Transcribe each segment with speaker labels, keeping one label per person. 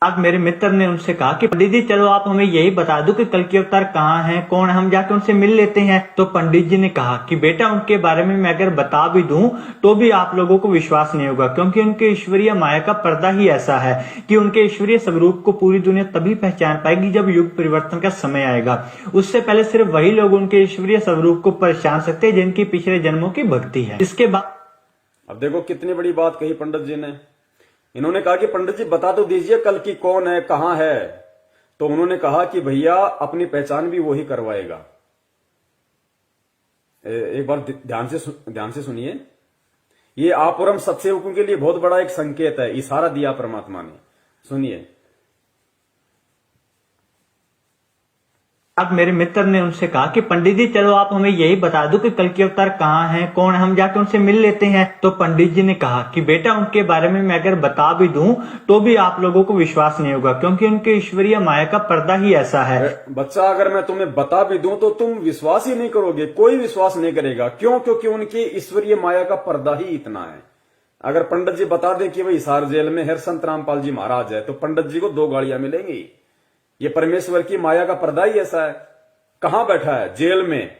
Speaker 1: आज मेरे मित्र ने उनसे कहा कि पंडित जी चलो आप हमें यही बता दो कि कल्कि अवतार कहाँ हैं, कौन, हम जाके उनसे मिल लेते हैं। तो पंडित जी ने कहा कि बेटा उनके बारे में मैं अगर बता भी दूं तो भी आप लोगों को विश्वास नहीं होगा, क्योंकि उनके ईश्वरीय माया का पर्दा ही ऐसा है कि उनके ईश्वरीय स्वरूप को पूरी दुनिया तभी पहचान पाएगी जब युग परिवर्तन का समय आएगा। उससे पहले सिर्फ वही लोग उनके ईश्वरीय स्वरूप को पहचान सकते हैं जिनकी पिछले जन्मों की भक्ति है। इसके बाद
Speaker 2: अब देखो कितनी बड़ी बात कही पंडित जी ने। इन्होंने कहा कि पंडित जी बता तो दीजिए कल की कौन है, कहां है। तो उन्होंने कहा कि भैया अपनी पहचान भी वही करवाएगा। एक बार ध्यान से सुनिए। ये आप और हम सत्सेवकों के लिए बहुत बड़ा एक संकेत है, इशारा दिया परमात्मा ने। सुनिए।
Speaker 1: अब मेरे मित्र ने उनसे कहा कि पंडित जी चलो आप हमें यही बता दो कि कल्कि अवतार कहाँ हैं, कौन, हम जाके उनसे मिल लेते हैं। तो पंडित जी ने कहा कि बेटा उनके बारे में मैं अगर बता भी दूं तो भी आप लोगों को विश्वास नहीं होगा, क्योंकि उनके ईश्वरीय माया का पर्दा ही ऐसा है।
Speaker 2: बच्चा अगर मैं तुम्हें बता भी दूं तो तुम विश्वास ही नहीं करोगे, कोई विश्वास नहीं करेगा। क्यों? क्योंकि उनकी ईश्वरीय माया का पर्दा ही इतना है। अगर पंडित जी बता दें कि भाई हिसार जेल में हर संत रामपाल जी महाराज है तो पंडित जी को 2 गाड़ियां मिलेंगी। ये परमेश्वर की माया का पर्दा ही ऐसा है। कहां बैठा है? जेल में।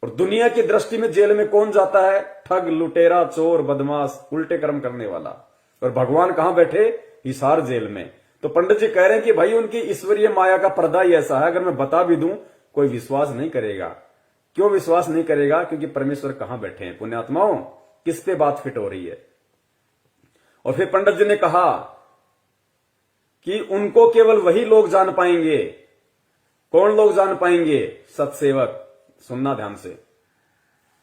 Speaker 2: और दुनिया की दृष्टि में जेल में कौन जाता है? ठग, लुटेरा, चोर, बदमाश, उल्टे कर्म करने वाला। और भगवान कहां बैठे? हिसार जेल में। तो पंडित जी कह रहे हैं कि भाई उनकी ईश्वरीय माया का पर्दा ही ऐसा है, अगर मैं बता भी दूं कोई विश्वास नहीं करेगा। क्यों विश्वास नहीं करेगा? क्योंकि परमेश्वर कहां बैठे हैं। पुण्यात्माओं, किस पे बात फिट हो रही है? और फिर पंडित जी ने कहा कि उनको केवल वही लोग जान पाएंगे। कौन लोग जान पाएंगे? सत्सेवक। सुनना ध्यान से।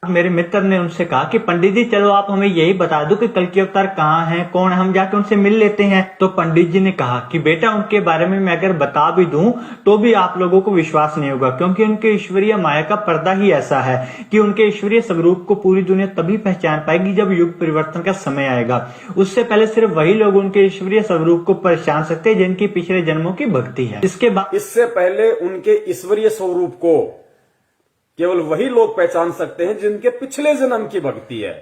Speaker 1: मेरे मित्र ने उनसे कहा कि पंडित जी चलो आप हमें यही बता दो कि कल्कि अवतार कहाँ हैं, कौन, हम जाके उनसे मिल लेते हैं। तो पंडित जी ने कहा कि बेटा उनके बारे में मैं अगर बता भी दूं तो भी आप लोगों को विश्वास नहीं होगा, क्योंकि उनके ईश्वरीय माया का पर्दा ही ऐसा है कि उनके ईश्वरीय स्वरूप को पूरी दुनिया तभी पहचान पाएगी जब युग परिवर्तन का समय आएगा। उससे पहले सिर्फ वही लोग उनके ईश्वरीय स्वरूप को पहचान सकते हैं जिनकी पिछले जन्मों की भक्ति है।
Speaker 2: इससे पहले उनके ईश्वरीय स्वरूप को केवल वही लोग पहचान सकते हैं जिनके पिछले जन्म की भक्ति है।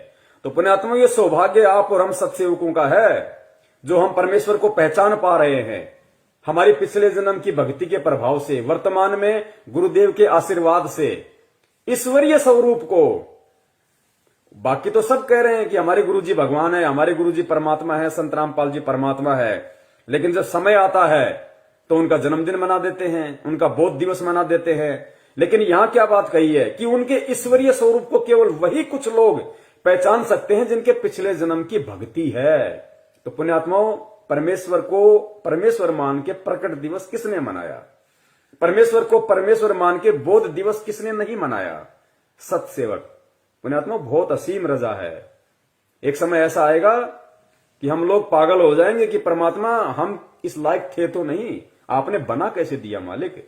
Speaker 2: तो पुण्यात्मा, ये सौभाग्य आप और हम सत्सेवकों का है जो हम परमेश्वर को पहचान पा रहे हैं हमारी पिछले जन्म की भक्ति के प्रभाव से, वर्तमान में गुरुदेव के आशीर्वाद से, ईश्वरीय स्वरूप को। बाकी तो सब कह रहे हैं कि हमारे गुरुजी भगवान है, हमारे गुरुजी परमात्मा है, संत रामपाल जी परमात्मा है। लेकिन जब समय आता है तो उनका जन्मदिन मना देते हैं, उनका बोध दिवस मना देते हैं। लेकिन यहां क्या बात कही है कि उनके ईश्वरीय स्वरूप को केवल वही कुछ लोग पहचान सकते हैं जिनके पिछले जन्म की भक्ति है। तो पुण्यात्माओं, परमेश्वर को परमेश्वर मान के प्रकट दिवस किसने मनाया? परमेश्वर को परमेश्वर मान के बोध दिवस किसने नहीं मनाया? सत्सेवक। पुण्यात्माओं, बहुत असीम रजा है। एक समय ऐसा आएगा कि हम लोग पागल हो जाएंगे कि परमात्मा हम इस लायक थे तो नहीं, आपने बना कैसे दिया मालिक।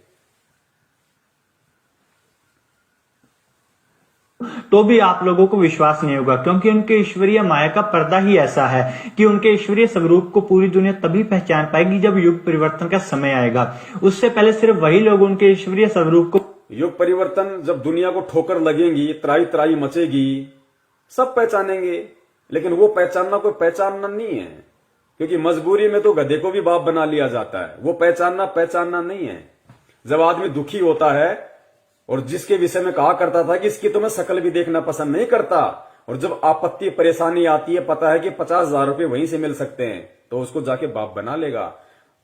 Speaker 1: तो भी आप लोगों को विश्वास नहीं होगा, क्योंकि उनके ईश्वरीय माया का पर्दा ही ऐसा है कि उनके ईश्वरीय स्वरूप को पूरी दुनिया तभी पहचान पाएगी जब युग परिवर्तन का समय आएगा। उससे पहले सिर्फ वही लोग उनके ईश्वरीय स्वरूप को।
Speaker 2: युग परिवर्तन जब दुनिया को ठोकर लगेगी, त्राई त्राई मचेगी, सब पहचानेंगे। लेकिन वो पहचानना कोई पहचानना नहीं है, क्योंकि मजबूरी में तो गधे को भी बाप बना लिया जाता है। वो पहचानना नहीं है। जब आदमी दुखी होता है और जिसके विषय में कहा करता था कि इसकी तो मैं शकल भी देखना पसंद नहीं करता, और जब आपत्ति परेशानी आती है, पता है कि 50,000 रुपए वहीं से मिल सकते हैं, तो उसको जाके बाप बना लेगा।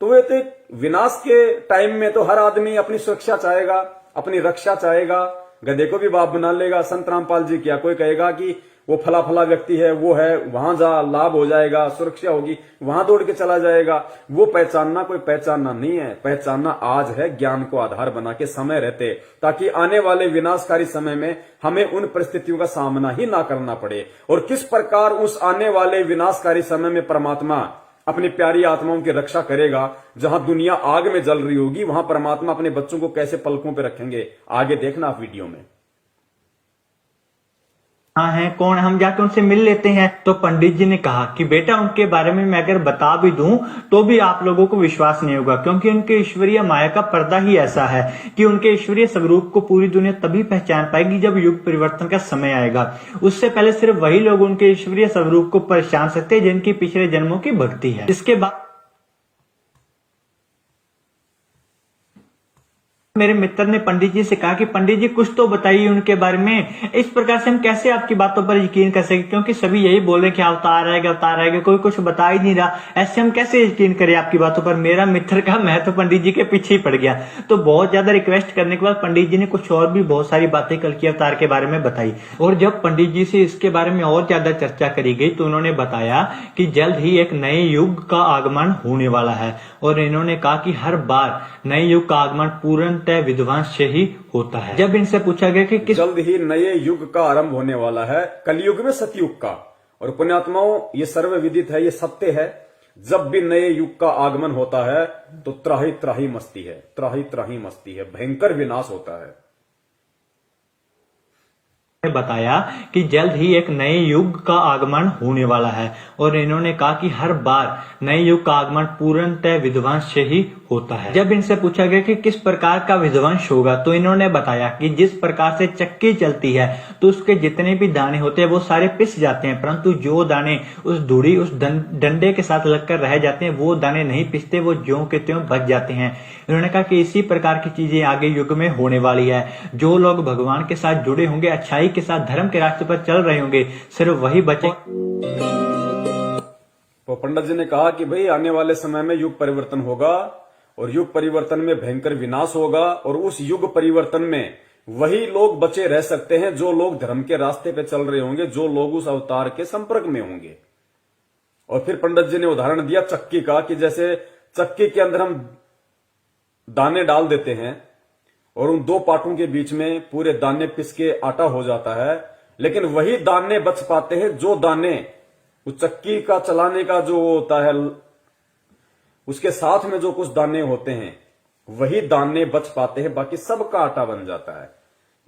Speaker 2: तो वे तो विनाश के टाइम में तो हर आदमी अपनी सुरक्षा चाहेगा, अपनी रक्षा चाहेगा, गधे को भी बाप बना लेगा। संत रामपाल जी क्या कोई कहेगा कि वो फला फला व्यक्ति है, वो है, वहां जा, लाभ हो जाएगा, सुरक्षा होगी, वहां दौड़ के चला जाएगा। वो पहचानना कोई पहचानना नहीं है। पहचानना आज है, ज्ञान को आधार बना के समय रहते, ताकि आने वाले विनाशकारी समय में हमें उन परिस्थितियों का सामना ही ना करना पड़े। और किस प्रकार उस आने वाले विनाशकारी समय में परमात्मा अपनी प्यारी आत्माओं की रक्षा करेगा। जहां दुनिया आग में जल रही होगी, वहां परमात्मा अपने बच्चों को कैसे पलकों पे रखेंगे, आगे देखना आप वीडियो में।
Speaker 1: हाँ हैं, कौन, हम जाके उनसे मिल लेते हैं। तो पंडित जी ने कहा कि बेटा उनके बारे में मैं अगर बता भी दूं तो भी आप लोगों को विश्वास नहीं होगा, क्योंकि उनके ईश्वरीय माया का पर्दा ही ऐसा है कि उनके ईश्वरीय स्वरूप को पूरी दुनिया तभी पहचान पाएगी जब युग परिवर्तन का समय आएगा। उससे पहले सिर्फ वही लोग उनके ईश्वरीय स्वरूप को पहचान सकते हैं जिनकी पिछले जन्मों की भक्ति है। इसके बाद मेरे मित्र ने पंडित जी से कहा कि पंडित जी कुछ तो बताइए उनके बारे में, इस प्रकार से हम कैसे आपकी बातों पर यकीन कर सके, क्योंकि सभी यही बोल रहे कि अवतार आएगा, कोई कुछ बता ही नहीं रहा, ऐसे हम कैसे यकीन करें आपकी बातों पर। मेरा मित्र का मैं तो पंडित जी के पीछे ही पड़ गया। तो बहुत ज्यादा रिक्वेस्ट करने के बाद पंडित जी ने कुछ और भी बहुत सारी बातें कल्कि अवतार के बारे में बताई। और जब पंडित जी से इसके बारे में और ज्यादा चर्चा करी गई तो उन्होंने बताया कि जल्द ही एक नए युग का आगमन होने वाला है। और इन्होंने कहा कि हर बार नए युग का आगमन पूर्णतः विध्वंस से ही होता है। जब इनसे पूछा गया कि किस
Speaker 2: जल्द ही नए युग का आरंभ होने वाला है, कलयुग में सतयुग का। और पुण्यात्माओं, ये सर्वविदित है, ये सत्य है, जब भी नए युग का आगमन होता है तो त्राही त्राही मस्ती है, त्राही त्राही मस्ती है, भयंकर विनाश होता है।
Speaker 1: बताया कि जल्द ही एक नए युग का आगमन होने वाला है। और इन्होंने कहा कि हर बार नए युग का आगमन पूर्णतः विध्वंस से ही होता है। जब इनसे पूछा गया कि किस प्रकार का विध्वंस होगा तो इन्होंने बताया कि जिस प्रकार से चक्की चलती है तो उसके जितने भी दाने होते हैं वो सारे पिस जाते हैं, परंतु जो दाने उस धुरी उस डंडे के साथ लगकर रह जाते हैं वो दाने नहीं पिसते, वो ज्यों के त्यों बच जाते हैं। इन्होंने कहा कि इसी प्रकार की चीजें आगे युग में होने वाली है। जो लोग भगवान के साथ जुड़े होंगे, अच्छाई के साथ धर्म के रास्ते पर चल रहे होंगे, सिर्फ वही बचे।
Speaker 2: तो पंडित जी ने कहा कि भाई आने वाले समय में युग परिवर्तन होगा और युग परिवर्तन में भयंकर विनाश होगा, और उस युग परिवर्तन में वही लोग बचे रह सकते हैं जो लोग धर्म के रास्ते पे चल रहे होंगे, जो लोग उस अवतार के संपर्क में होंगे। और फिर पंडित जी ने उदाहरण दिया चक्की का, कि जैसे चक्की के अंदर हम दाने डाल देते हैं और उन दो पाटों के बीच में पूरे दाने पिस के आटा हो जाता है, लेकिन वही दाने बच पाते हैं जो दाने उस चक्की का चलाने का जो होता है उसके साथ में जो कुछ दाने होते हैं वही दाने बच पाते हैं, बाकी सबका आटा बन जाता है।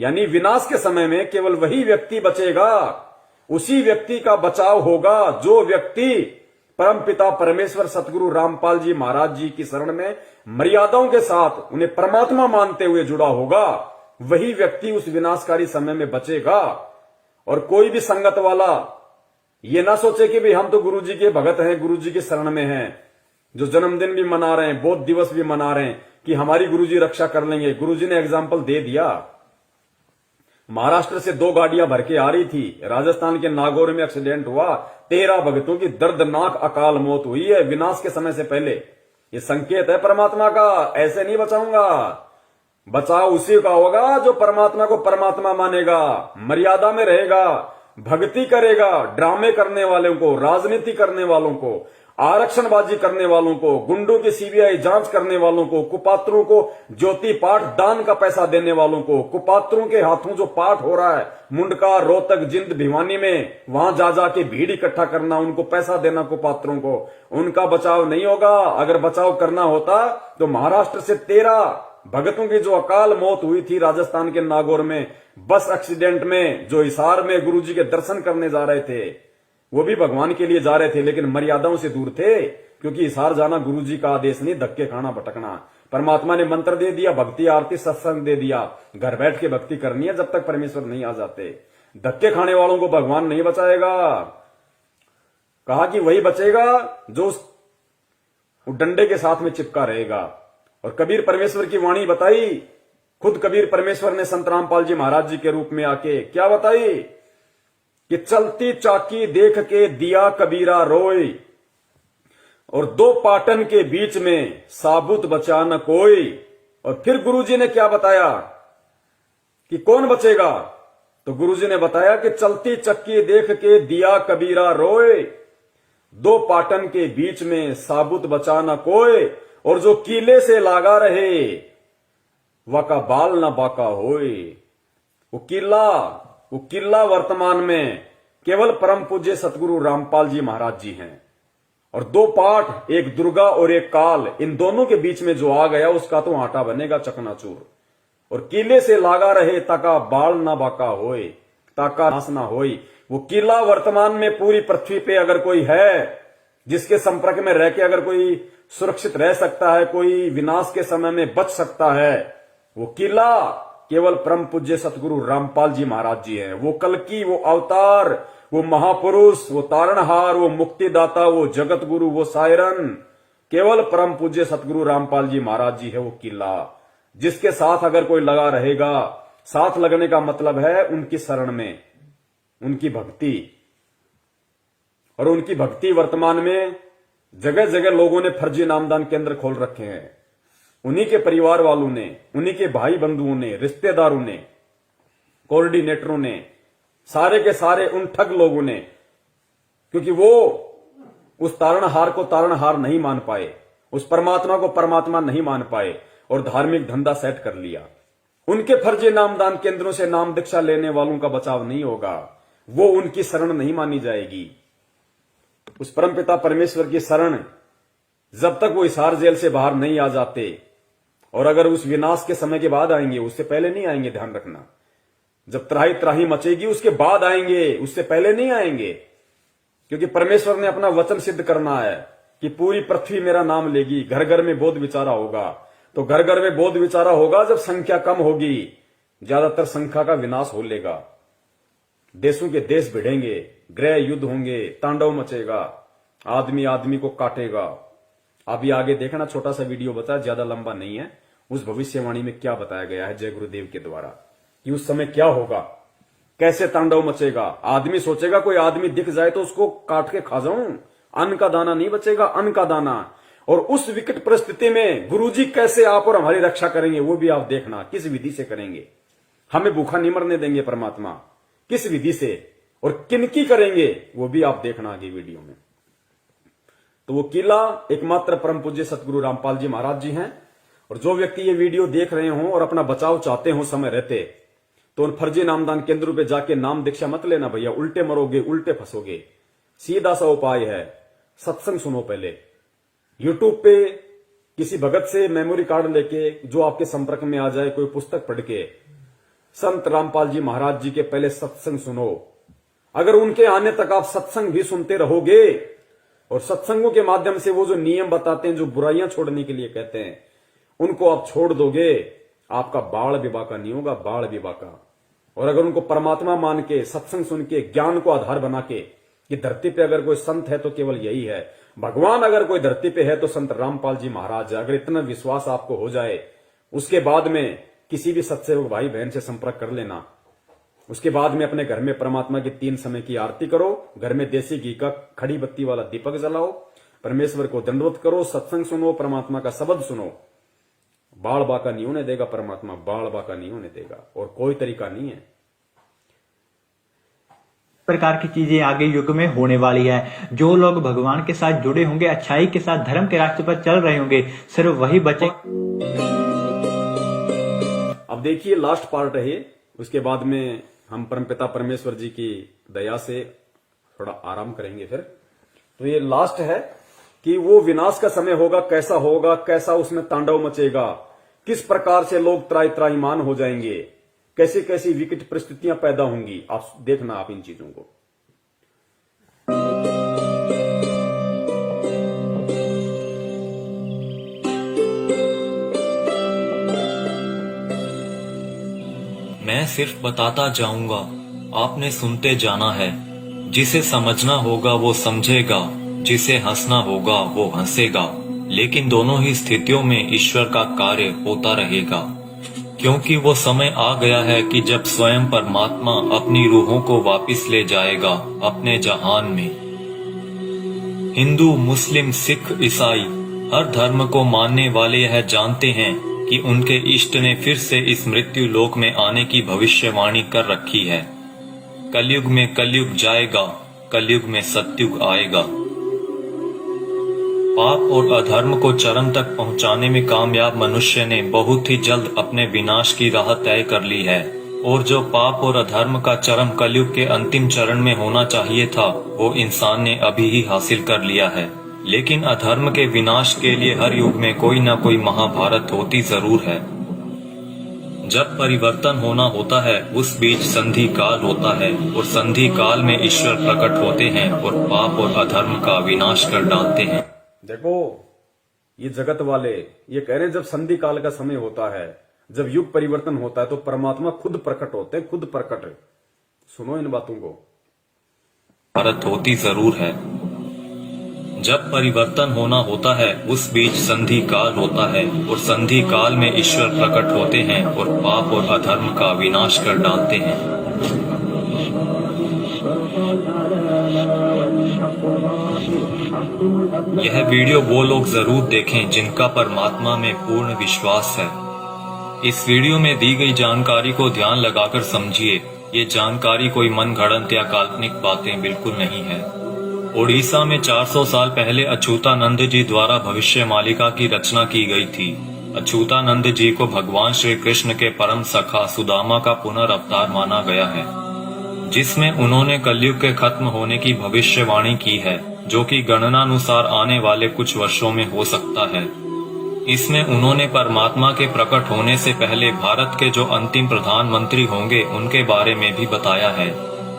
Speaker 2: यानी विनाश के समय में केवल वही व्यक्ति बचेगा, उसी व्यक्ति का बचाव होगा जो व्यक्ति परमपिता परमेश्वर सतगुरु रामपाल जी महाराज जी की शरण में मर्यादाओं के साथ उन्हें परमात्मा मानते हुए जुड़ा होगा, वही व्यक्ति उस विनाशकारी समय में बचेगा। और कोई भी संगत वाला ये ना सोचे कि भाई हम तो गुरु जी के भगत हैं, गुरु जी के शरण में हैं, जो जन्मदिन भी मना रहे हैं, बौद्ध दिवस भी मना रहे हैं कि हमारी गुरु जी रक्षा कर लेंगे। गुरु जी ने एग्जाम्पल दे दिया। महाराष्ट्र से 2 गाड़ियां भर के आ रही थी, राजस्थान के नागौर में एक्सीडेंट हुआ, 13 भक्तों की दर्दनाक अकाल मौत हुई है विनाश के समय से पहले। ये संकेत है परमात्मा का, ऐसे नहीं बचाऊंगा। बचाव उसी का होगा जो परमात्मा को परमात्मा मानेगा, मर्यादा में रहेगा, भक्ति करेगा। ड्रामे करने वालों को, राजनीति करने वालों को, आरक्षणबाजी करने वालों को, गुंडों की सीबीआई जांच करने वालों को, कुपात्रों को ज्योति पाठ दान का पैसा देने वालों को, कुपात्रों के हाथों जो पाठ हो रहा है मुंडका, रोहतक, जिंद, भिवानी में, वहां जा जाके भीड़ इकट्ठा करना, उनको पैसा देना कुपात्रों को, उनका बचाव नहीं होगा। अगर बचाव करना होता तो महाराष्ट्र से 13 भगतों की जो अकाल मौत हुई थी राजस्थान के नागौर में बस एक्सीडेंट में, जो हिसार में गुरु जी के दर्शन करने जा रहे थे, वो भी भगवान के लिए जा रहे थे लेकिन मर्यादाओं से दूर थे, क्योंकि हिसार जाना गुरु जी का आदेश नहीं, धक्के खाना भटकना। परमात्मा ने मंत्र दे दिया, भक्ति आरती सत्संग दे दिया, घर बैठ के भक्ति करनी है जब तक परमेश्वर नहीं आ जाते। धक्के खाने वालों को भगवान नहीं बचाएगा। कहा कि वही बचेगा जो उस डंडे के साथ में चिपका रहेगा। और कबीर परमेश्वर की वाणी बताई, खुद कबीर परमेश्वर ने संत रामपाल जी महाराज जी के रूप में आके क्या बताई कि चलती चाकी देख के दिया कबीरा रोय, और 2 पाटन के बीच में साबुत बचा न कोई। और फिर गुरुजी ने क्या बताया कि कौन बचेगा, तो गुरुजी ने बताया कि चलती चक्की देख के दिया कबीरा रोय, 2 पाटन के बीच में साबुत बचा न कोई, और जो कीले से लागा रहे वका बाल न बाका होए। वो किला वर्तमान में केवल परम पूज्य सतगुरु रामपाल जी महाराज जी हैं। और 2 पाठ, एक दुर्गा और एक काल, इन दोनों के बीच में जो आ गया उसका तो आटा बनेगा चकनाचूर। और किले से लागा रहे ताका बाल ना बाका होए, ताका नाश ना होई। वो किला वर्तमान में पूरी पृथ्वी पे अगर कोई है जिसके संपर्क में रह के अगर कोई सुरक्षित रह सकता है, कोई विनाश के समय में बच सकता है, वो किला केवल परम पूज्य सतगुरु रामपाल जी महाराज जी हैं। वो कल्कि, वो अवतार, वो महापुरुष, वो तारणहार, वो मुक्तिदाता, वो जगत गुरु, वो सायरन केवल परम पूज्य सतगुरु रामपाल जी महाराज जी है वो किला। जिसके साथ अगर कोई लगा रहेगा, साथ लगने का मतलब है उनकी शरण में, उनकी भक्ति। और उनकी भक्ति वर्तमान में जगह जगह लोगों ने फर्जी नामदान केंद्र खोल रखे हैं। उन्हीं के परिवार वालों ने, उन्हीं के भाई बंधुओं ने, रिश्तेदारों ने, कोऑर्डिनेटरों ने, सारे के सारे उन ठग लोगों ने, क्योंकि वो उस तारणहार को तारणहार नहीं मान पाए, उस परमात्मा को परमात्मा नहीं मान पाए और धार्मिक धंधा सेट कर लिया। उनके फर्जी नामदान केंद्रों से नाम दीक्षा लेने वालों का बचाव नहीं होगा, वो उनकी शरण नहीं मानी जाएगी। उस परमपिता परमेश्वर की शरण जब तक वो हिसार जेल से बाहर नहीं आ जाते, और अगर उस विनाश के समय के बाद आएंगे, उससे पहले नहीं आएंगे, ध्यान रखना। जब त्राही त्राही मचेगी उसके बाद आएंगे, उससे पहले नहीं आएंगे। क्योंकि परमेश्वर ने अपना वचन सिद्ध करना है कि पूरी पृथ्वी मेरा नाम लेगी, घर घर में बोध विचारा होगा। तो घर घर में बोध विचारा होगा जब संख्या कम होगी, ज्यादातर संख्या का विनाश हो लेगा, देशों के देश भिड़ेंगे, गृह युद्ध होंगे, तांडव मचेगा, आदमी आदमी को काटेगा। अभी आगे देखना, छोटा सा वीडियो बताया, ज्यादा लंबा नहीं है। उस भविष्यवाणी में क्या बताया गया है जय गुरुदेव के द्वारा कि उस समय क्या होगा, कैसे तांडव मचेगा। आदमी सोचेगा कोई आदमी दिख जाए तो उसको काट के खा जाऊं, अन्न का दाना नहीं बचेगा, अन्न का दाना। और उस विकट परिस्थिति में गुरुजी कैसे आप और हमारी रक्षा करेंगे वो भी आप देखना, किस विधि से करेंगे। हमें भूखा नहीं मरने देंगे परमात्मा, किस विधि से और किनकी करेंगे वो भी आप देखना आगे वीडियो में। तो वो किला एकमात्र परम पूज्य सतगुरु रामपाल जी महाराज जी हैं। और जो व्यक्ति ये वीडियो देख रहे हो और अपना बचाव चाहते हो समय रहते, तो उन फर्जी नामदान केंद्रों पे जाके नाम दीक्षा मत लेना भैया, उल्टे मरोगे, उल्टे फंसोगे। सीधा सा उपाय है, सत्संग सुनो पहले। यूट्यूब पे किसी भगत से मेमोरी कार्ड लेके, जो आपके संपर्क में आ जाए, कोई पुस्तक पढ़ के संत रामपाल जी महाराज जी के पहले सत्संग सुनो। अगर उनके आने तक आप सत्संग भी सुनते रहोगे और सत्संगों के माध्यम से वो जो नियम बताते हैं, जो बुराइयां छोड़ने के लिए कहते हैं, उनको आप छोड़ दोगे, आपका बाल विवाह का नहीं होगा, बाल विवाह का। और अगर उनको परमात्मा मान के, सत्संग सुन के, ज्ञान को आधार बना के कि धरती पे अगर कोई संत है तो केवल यही है, भगवान अगर कोई धरती पे है तो संत रामपाल जी महाराज है, अगर इतना विश्वास आपको हो जाए, उसके बाद में किसी भी सत्सेवक भाई बहन से संपर्क कर लेना। उसके बाद में अपने घर में परमात्मा की 3 समय की आरती करो, घर में देसी घी का खड़ी बत्ती वाला दीपक जलाओ, परमेश्वर को दंडवत करो, सत्संग सुनो, परमात्मा का शब्द सुनो। बाल बाका नहीं होने देगा परमात्मा, बाल बाका नहीं होने देगा, और कोई तरीका नहीं है।
Speaker 1: प्रकार की चीजें आगे युग में होने वाली है। जो लोग भगवान के साथ जुड़े होंगे, अच्छाई के साथ धर्म के रास्ते पर चल रहे होंगे, सिर्फ वही बचे।
Speaker 2: अब देखिए लास्ट पार्ट है ये, उसके बाद में हम परमपिता परमेश्वर जी की दया से थोड़ा आराम करेंगे फिर। तो ये लास्ट है कि वो विनाश का समय होगा, कैसा होगा, कैसा उसमें तांडव मचेगा, किस प्रकार से लोग त्राही त्राहीमान हो जाएंगे, कैसी कैसी विकट परिस्थितियां पैदा होंगी। आप देखना आप इन चीजों को।
Speaker 3: मैं सिर्फ बताता जाऊंगा, आपने सुनते जाना है। जिसे समझना होगा वो समझेगा, जिसे हंसना होगा वो हंसेगा। लेकिन दोनों ही स्थितियों में ईश्वर का कार्य होता रहेगा, क्योंकि वो समय आ गया है कि जब स्वयं परमात्मा अपनी रूहों को वापस ले जाएगा अपने जहान में। हिंदू, मुस्लिम, सिख, ईसाई हर धर्म को मानने वाले यह जानते हैं कि उनके इष्ट ने फिर से इस मृत्यु लोक में आने की भविष्यवाणी कर रखी है। कलयुग में कलयुग जाएगा, कलयुग में सतयुग आएगा। पाप और अधर्म को चरम तक पहुंचाने में कामयाब मनुष्य ने बहुत ही जल्द अपने विनाश की राह तय कर ली है, और जो पाप और अधर्म का चरम कलयुग के अंतिम चरण में होना चाहिए था, वो इंसान ने अभी ही हासिल कर लिया है। लेकिन अधर्म के विनाश के लिए हर युग में कोई न कोई महाभारत होती जरूर है। जब परिवर्तन होना होता है, उस बीच संधि काल होता है, और संधि काल में ईश्वर प्रकट होते हैं और पाप और अधर्म का विनाश कर डालते हैं।
Speaker 2: देखो ये जगत वाले ये कह रहे हैं, जब संधि काल का समय होता है, जब युग परिवर्तन होता है, तो परमात्मा खुद प्रकट होते हैं, खुद प्रकट। सुनो इन बातों को।
Speaker 3: भारत होती जरूर है। जब परिवर्तन होना होता है उस बीच संधि काल होता है और संधि काल में ईश्वर प्रकट होते हैं और पाप और अधर्म का विनाश कर डालते हैं। यह वीडियो वो लोग जरूर देखें जिनका परमात्मा में पूर्ण विश्वास है। इस वीडियो में दी गई जानकारी को ध्यान लगाकर समझिए। ये जानकारी कोई मनगढ़ंत या काल्पनिक बातें बिल्कुल नहीं है। ओडिशा में 400 साल पहले अच्युतानंद जी द्वारा भविष्य मालिका की रचना की गई थी। अच्युतानंद जी को भगवान श्री कृष्ण के परम सखा सुदामा का पुनर्अवतार माना गया है, जिसमें उन्होंने कलयुग के खत्म होने की भविष्यवाणी की है, जो कि गणनानुसार आने वाले कुछ वर्षों में हो सकता है। इसमें उन्होंने परमात्मा के प्रकट होने से पहले भारत के जो अंतिम प्रधानमंत्री होंगे उनके बारे में भी बताया है,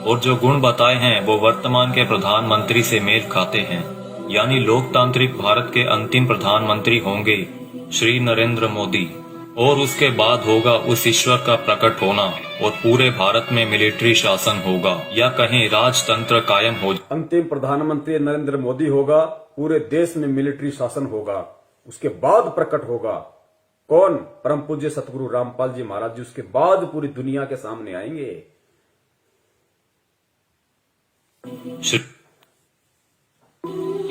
Speaker 3: और जो गुण बताए हैं वो वर्तमान के प्रधानमंत्री से मेल खाते हैं। यानी लोकतांत्रिक भारत के अंतिम प्रधानमंत्री होंगे श्री नरेंद्र मोदी, और उसके बाद होगा उस ईश्वर का प्रकट होना और पूरे भारत में मिलिट्री शासन होगा, या कहें राजतंत्र कायम हो।
Speaker 2: अंतिम प्रधानमंत्री नरेंद्र मोदी होगा, पूरे देश में मिलिट्री शासन होगा। उसके बाद प्रकट होगा कौन? परम पूज्य सतगुरु रामपाल जी महाराज जी। उसके बाद पूरी दुनिया के सामने आएंगे।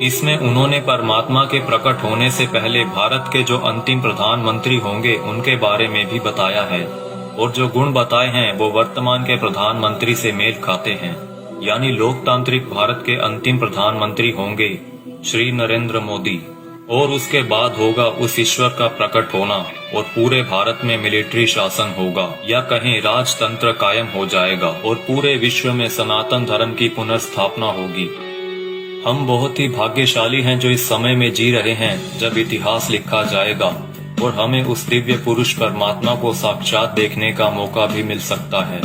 Speaker 3: इसमें उन्होंने परमात्मा के प्रकट होने से पहले भारत के जो अंतिम प्रधानमंत्री होंगे उनके बारे में भी बताया है, और जो गुण बताए हैं वो वर्तमान के प्रधानमंत्री से मेल खाते हैं। यानी लोकतांत्रिक भारत के अंतिम प्रधानमंत्री होंगे श्री नरेंद्र मोदी, और उसके बाद होगा उस ईश्वर का प्रकट होना और पूरे भारत में मिलिट्री शासन होगा, या कहें राजतंत्र कायम हो जाएगा और पूरे विश्व में सनातन धर्म की पुनर्स्थापना होगी। हम बहुत ही भाग्यशाली हैं जो इस समय में जी रहे हैं जब इतिहास लिखा जाएगा और हमें उस दिव्य पुरुष परमात्मा को साक्षात देखने का मौका भी मिल सकता है।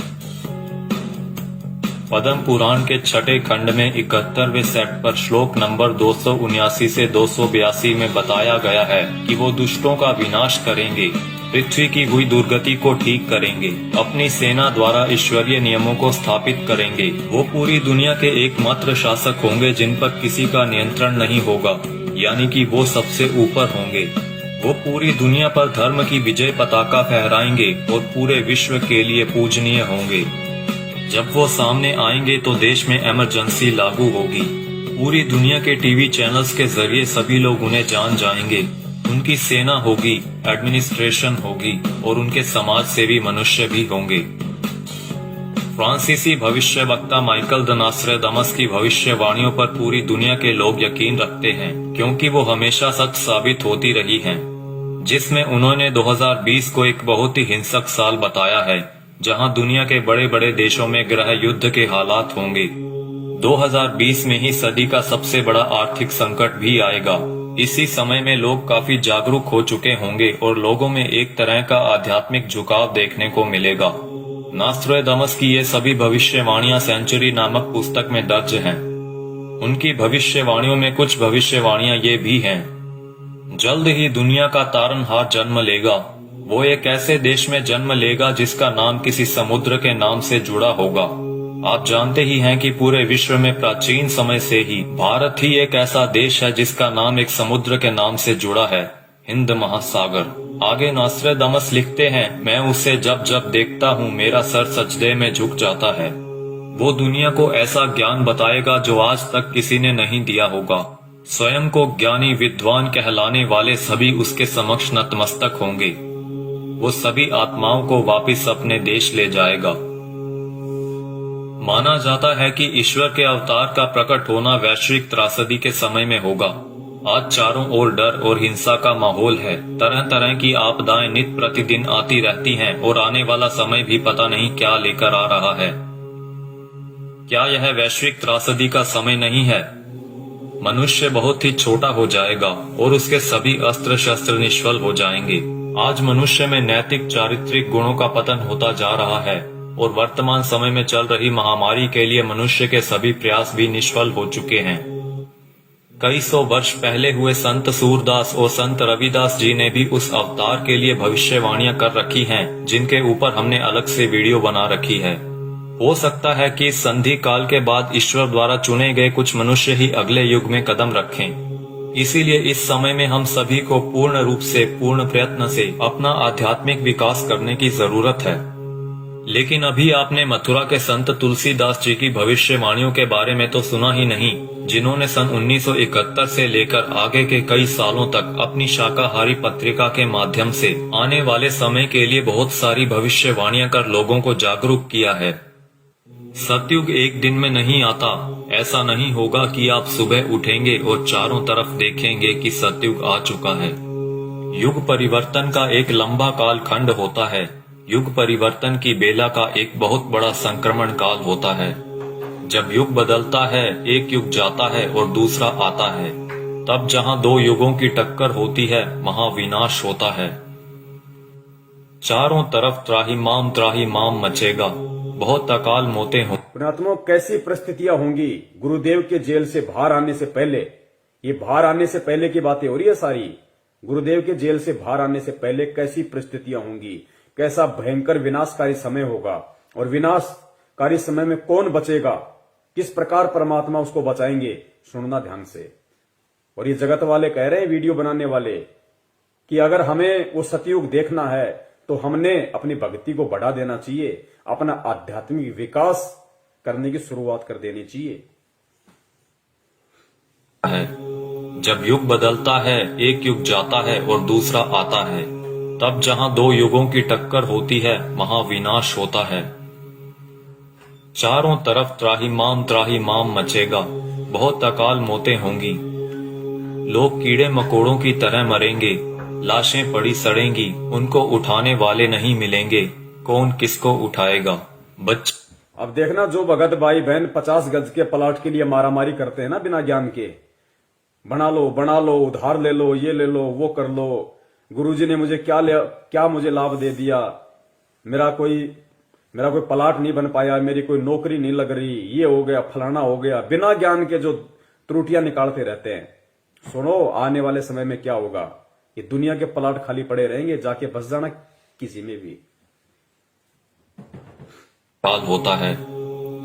Speaker 3: पद्म पुराण के छठे खंड में 71वें सेट पर श्लोक नंबर 279 से 282 में बताया गया है कि वो दुष्टों का विनाश करेंगे, पृथ्वी की हुई दुर्गति को ठीक करेंगे, अपनी सेना द्वारा ईश्वरीय नियमों को स्थापित करेंगे। वो पूरी दुनिया के एकमात्र शासक होंगे जिन पर किसी का नियंत्रण नहीं होगा, यानी कि वो सबसे ऊपर होंगे। वो पूरी दुनिया पर धर्म की विजय पताका फहराएंगे और पूरे विश्व के लिए पूजनीय होंगे। जब वो सामने आएंगे तो देश में इमरजेंसी लागू होगी। पूरी दुनिया के टीवी चैनल्स के जरिए सभी लोग उन्हें जान जाएंगे। उनकी सेना होगी, एडमिनिस्ट्रेशन होगी और उनके समाज सेवी मनुष्य भी होंगे। फ्रांसीसी भविष्यवक्ता माइकल द नॉस्ट्रेडमस की भविष्यवाणियों पर पूरी दुनिया के लोग यकीन रखते हैं, क्योंकि वो हमेशा सच साबित होती रही हैं। जिसमें उन्होंने 2020 को एक बहुत ही हिंसक साल बताया है, जहां दुनिया के बड़े बड़े देशों में गृह युद्ध के हालात होंगे। 2020 में ही सदी का सबसे बड़ा आर्थिक संकट भी आएगा। इसी समय में लोग काफी जागरूक हो चुके होंगे और लोगों में एक तरह का आध्यात्मिक झुकाव देखने को मिलेगा। नॉस्ट्रेडमस की ये सभी भविष्यवाणियां सेंचुरी नामक पुस्तक में दर्ज हैं। उनकी भविष्यवाणियों में कुछ भविष्यवाणियां ये भी हैं: जल्द ही दुनिया का तारनहार जन्म लेगा। वो एक ऐसे देश में जन्म लेगा जिसका नाम किसी समुद्र के नाम से जुड़ा होगा। आप जानते ही हैं कि पूरे विश्व में प्राचीन समय से ही भारत ही एक ऐसा देश है जिसका नाम एक समुद्र के नाम से जुड़ा है, हिंद महासागर। आगे नॉस्ट्रेडमस लिखते हैं, मैं उसे जब जब देखता हूँ मेरा सर सजदे में झुक जाता है। वो दुनिया को ऐसा ज्ञान बताएगा जो आज तक किसी ने नहीं दिया होगा। स्वयं को ज्ञानी विद्वान कहलाने वाले सभी उसके समक्ष नतमस्तक होंगे। वो सभी आत्माओं को वापस अपने देश ले जाएगा। माना जाता है कि ईश्वर के अवतार का प्रकट होना वैश्विक त्रासदी के समय में होगा। आज चारों ओर डर और हिंसा का माहौल है। तरह तरह की आपदाएं नित प्रतिदिन आती रहती हैं और आने वाला समय भी पता नहीं क्या लेकर आ रहा है। क्या यह वैश्विक त्रासदी का समय नहीं है? मनुष्य बहुत ही छोटा हो जाएगा और उसके सभी अस्त्र शस्त्र निष्फल हो जाएंगे। आज मनुष्य में नैतिक चारित्रिक गुणों का पतन होता जा रहा है और वर्तमान समय में चल रही महामारी के लिए मनुष्य के सभी प्रयास भी निष्फल हो चुके हैं। कई सौ वर्ष पहले हुए संत सूरदास और संत रविदास जी ने भी उस अवतार के लिए भविष्यवाणियां कर रखी हैं, जिनके ऊपर हमने अलग से वीडियो बना रखी है। हो सकता है कि इस संधि काल के बाद ईश्वर द्वारा चुने गए कुछ मनुष्य ही अगले युग में कदम रखें। इसीलिए इस समय में हम सभी को पूर्ण रूप से, पूर्ण प्रयत्न से अपना आध्यात्मिक विकास करने की जरूरत है। लेकिन अभी आपने मथुरा के संत तुलसीदास जी की भविष्यवाणियों के बारे में तो सुना ही नहीं, जिन्होंने सन 1971 से लेकर आगे के कई सालों तक अपनी शाकाहारी पत्रिका के माध्यम से आने वाले समय के लिए बहुत सारी भविष्यवाणियां कर लोगों को जागरूक किया है। सतयुग एक दिन में नहीं आता। ऐसा नहीं होगा कि आप सुबह उठेंगे और चारों तरफ देखेंगे कि सतयुग आ चुका है। युग परिवर्तन का एक लंबा काल खंड होता है। युग परिवर्तन की बेला का एक बहुत बड़ा संक्रमण काल होता है। जब युग बदलता है, एक युग जाता है और दूसरा आता है, तब जहां दो युगों की टक्कर होती है, महाविनाश होता है। चारों तरफ त्राहिमाम मचेगा, बहुत अकाल मौतें हो।
Speaker 2: पुण्यात्माओं, कैसी परिस्थितियां होंगी गुरुदेव के जेल से बाहर आने से पहले। ये बाहर आने से पहले की बातें हो रही है सारी। गुरुदेव के जेल से बाहर आने से पहले कैसी परिस्थितियां होंगी, कैसा भयंकर विनाशकारी समय होगा, और विनाशकारी समय में कौन बचेगा, किस प्रकार परमात्मा उसको बचाएंगे, सुनना ध्यान से। और ये जगत वाले कह रहे हैं, वीडियो बनाने वाले, कि अगर हमें वो सतयुग देखना है तो हमने अपनी भक्ति को बढ़ा देना चाहिए, अपना आध्यात्मिक विकास करने की शुरुआत कर देनी चाहिए।
Speaker 3: जब युग बदलता है, एक युग जाता है और दूसरा आता है, तब जहां दो युगों की टक्कर होती है, महाविनाश होता है। चारों तरफ त्राहिमाम मचेगा, बहुत अकाल मौतें होंगी। लोग कीड़े मकोड़ों की तरह मरेंगे, लाशें पड़ी सड़ेंगी, उनको उठाने वाले नहीं मिलेंगे, कौन किसको उठाएगा।
Speaker 2: अब देखना, जो भगत भाई बहन 50 गज के प्लाट के लिए मारामारी करते हैं ना, बिना ज्ञान के, बना लो, उधार ले लो, ये ले लो, वो कर लो, गुरुजी ने मुझे क्या मुझे लाभ दे दिया, मेरा कोई प्लाट नहीं बन पाया, मेरी कोई नौकरी नहीं लग रही, ये हो गया, फलाना हो गया, बिना ज्ञान के जो त्रुटियां निकालते रहते हैं। सुनो, आने वाले समय में क्या होगा, ये दुनिया के प्लाट खाली पड़े रहेंगे, जाके बस जाना किसी में भी।
Speaker 3: काल होता है।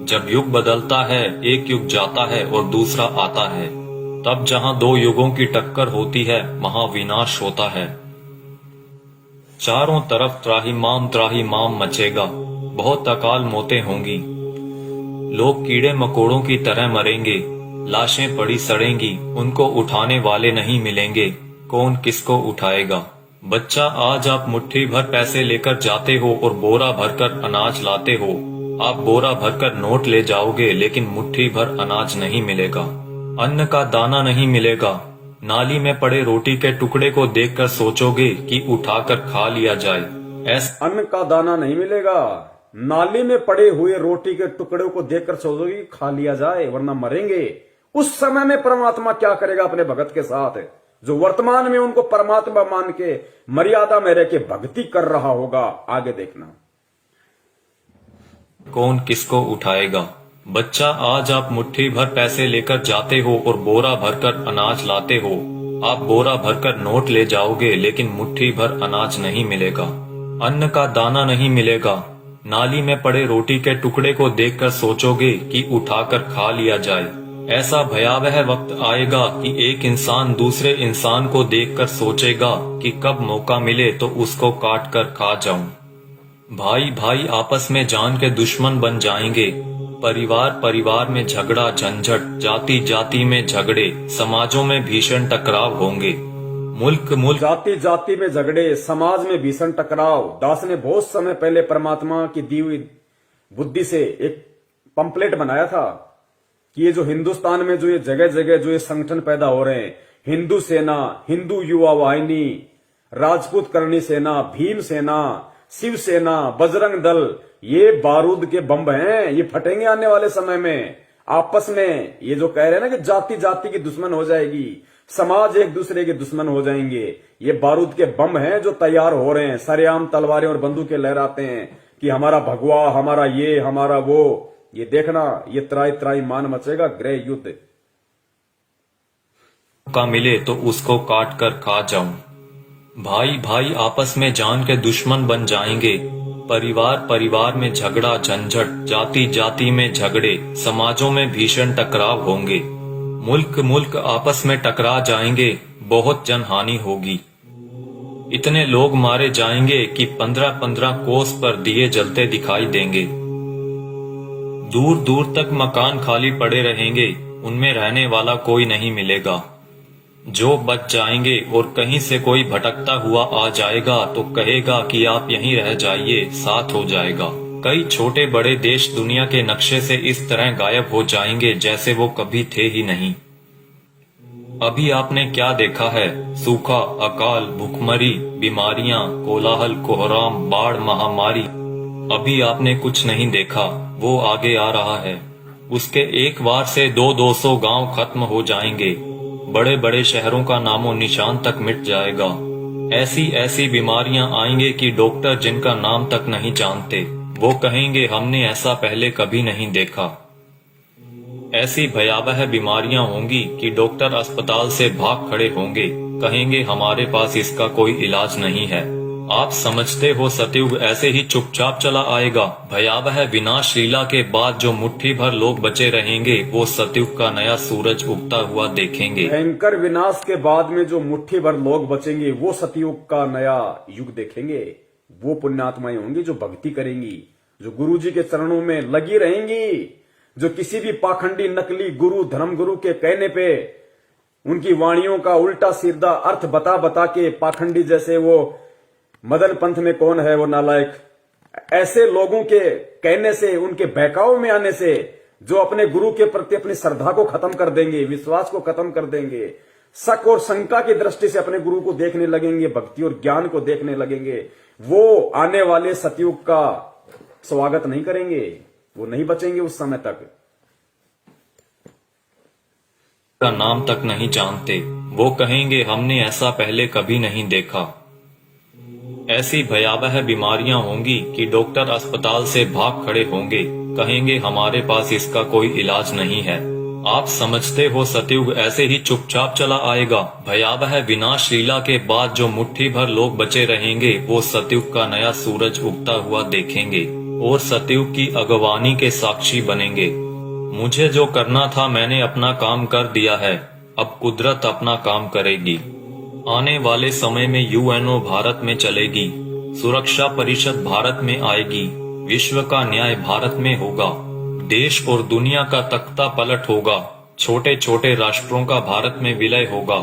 Speaker 3: जब युग बदलता है, एक युग जाता है और दूसरा आता है, तब जहां दो युगों की टक्कर होती है, महाविनाश होता है। चारों तरफ त्राहिमाम मचेगा, बहुत अकाल मौतें होंगी। लोग कीड़े मकोड़ों की तरह मरेंगे, लाशें पड़ी सड़ेंगी, उनको उठाने वाले नहीं मिलेंगे, कौन किसको उठाएगा। बच्चा, आज आप मुट्ठी भर पैसे लेकर जाते हो और बोरा भरकर अनाज लाते हो। आप बोरा भरकर नोट ले जाओगे, लेकिन मुट्ठी भर अनाज नहीं मिलेगा, अन्न का दाना नहीं मिलेगा। नाली में पड़े रोटी के टुकड़े को देखकर सोचोगे कि उठाकर खा लिया जाए।
Speaker 2: अन्न का दाना नहीं मिलेगा, नाली में पड़े हुए रोटी के टुकड़े को देखकर सोचोगे कि खा लिया जाए, वरना मरेंगे। उस समय में परमात्मा क्या करेगा अपने भगत के साथ, जो वर्तमान में उनको परमात्मा मान के मर्यादा में रह के भक्ति कर रहा होगा। आगे देखना,
Speaker 3: कौन किसको उठाएगा। बच्चा, आज आप मुट्ठी भर पैसे लेकर जाते हो और बोरा भरकर अनाज लाते हो। आप बोरा भरकर नोट ले जाओगे, लेकिन मुट्ठी भर अनाज नहीं मिलेगा, अन्न का दाना नहीं मिलेगा। नाली में पड़े रोटी के टुकड़े को देखकर सोचोगे कि उठाकर खा लिया जाए। ऐसा भयावह वक्त आएगा कि एक इंसान दूसरे इंसान को देखकर सोचेगा कि कब मौका मिले तो उसको काट कर खा जाऊं। भाई भाई आपस में जान के दुश्मन बन जाएंगे। परिवार में झगड़ा झंझट, जाति जाति में झगड़े, समाजों में भीषण टकराव होंगे। मुल्क
Speaker 2: जाति में झगड़े, समाज में भीषण टकराव। दास ने बहुत समय पहले परमात्मा की दी हुई बुद्धि से एक पंपलेट बनाया था कि ये जो हिंदुस्तान में जो ये जगह जगह जो ये संगठन पैदा हो रहे हैं, हिंदू सेना, हिंदू युवा वाहिनी, राजपूत करणी सेना, भीम सेना, शिव सेना, बजरंग दल, ये बारूद के बम हैं, ये फटेंगे आने वाले समय में। आपस में ये जो कह रहे हैं ना कि जाति जाति की दुश्मन हो जाएगी, समाज एक दूसरे के दुश्मन हो जाएंगे, ये बारूद के बम हैं जो तैयार हो रहे हैं। सरेआम तलवारें और बंदूकें लहराते हैं कि हमारा भगवा, हमारा ये, हमारा वो। ये देखना, ये त्राई मान मचेगा, गृह युद्ध।
Speaker 3: का मिले तो उसको काट कर खा जाऊं। भाई आपस में जान के दुश्मन बन जाएंगे। परिवार परिवार में झगड़ा झंझट, जाति जाति में झगड़े, समाजों में भीषण टकराव होंगे, मुल्क मुल्क आपस में टकरा जाएंगे, बहुत जनहानि होगी। इतने लोग मारे जाएंगे कि 15-15 कोस पर दिए जलते दिखाई देंगे। दूर दूर तक मकान खाली पड़े रहेंगे, उनमें रहने वाला कोई नहीं मिलेगा। जो बच जाएंगे और कहीं से कोई भटकता हुआ आ जाएगा तो कहेगा कि आप यहीं रह जाइए, साथ हो जाएगा। कई छोटे बड़े देश दुनिया के नक्शे से इस तरह गायब हो जाएंगे जैसे वो कभी थे ही नहीं। अभी आपने क्या देखा है? सूखा, अकाल, भूखमरी, बीमारियां, कोलाहल, कोहराम, बाढ़, महामारी। अभी आपने कुछ नहीं देखा, वो आगे आ रहा है। उसके एक वार से 200-200 गांव खत्म हो जाएंगे। बड़े बड़े शहरों का नामो निशान तक मिट जाएगा। ऐसी ऐसी बीमारियां आएंगे कि डॉक्टर जिनका नाम तक नहीं जानते, वो कहेंगे हमने ऐसा पहले कभी नहीं देखा। ऐसी भयावह बीमारियां होंगी कि डॉक्टर अस्पताल से भाग खड़े होंगे, कहेंगे हमारे पास इसका कोई इलाज नहीं है। आप समझते हो सतयुग ऐसे ही चुपचाप चला आएगा? भयावह विनाश लीला के बाद जो मुट्ठी भर लोग बचे रहेंगे वो सतयुग का नया सूरज उगता हुआ देखेंगे।
Speaker 2: भयंकर विनाश के बाद में जो मुट्ठी भर लोग बचेंगे वो सतयुग का नया युग देखेंगे। वो पुण्यात्माएं होंगी जो भक्ति करेंगी, जो गुरु जी के चरणों में लगी रहेंगी, जो किसी भी पाखंडी नकली गुरु धर्म गुरु के कहने पे उनकी वाणियों का उल्टा सीधा अर्थ बता बता के पाखंडी जैसे वो मदन पंथ में कौन है वो नालायक, ऐसे लोगों के कहने से, उनके बहकाव में आने से जो अपने गुरु के प्रति अपनी श्रद्धा को खत्म कर देंगे, विश्वास को खत्म कर देंगे, शक और शंका की दृष्टि से अपने गुरु को देखने लगेंगे, भक्ति और ज्ञान को देखने लगेंगे, वो आने वाले सतयुग का स्वागत नहीं करेंगे, वो नहीं बचेंगे उस समय तक।
Speaker 3: का नाम तक नहीं जानते, वो कहेंगे हमने ऐसा पहले कभी नहीं देखा। ऐसी भयावह बीमारियां होंगी कि डॉक्टर अस्पताल से भाग खड़े होंगे, कहेंगे हमारे पास इसका कोई इलाज नहीं है। आप समझते हो सतयुग ऐसे ही चुपचाप चला आएगा? भयावह विनाश लीला के बाद जो मुट्ठी भर लोग बचे रहेंगे वो सतयुग का नया सूरज उगता हुआ देखेंगे और सतयुग की अगवानी के साक्षी बनेंगे। मुझे जो करना था मैंने अपना काम कर दिया है, अब कुदरत अपना काम करेगी। आने वाले समय में यूएनओ भारत में चलेगी, सुरक्षा परिषद भारत में आएगी, विश्व का न्याय भारत में होगा, देश और दुनिया का तख्ता पलट होगा, छोटे छोटे राष्ट्रों का भारत में विलय होगा,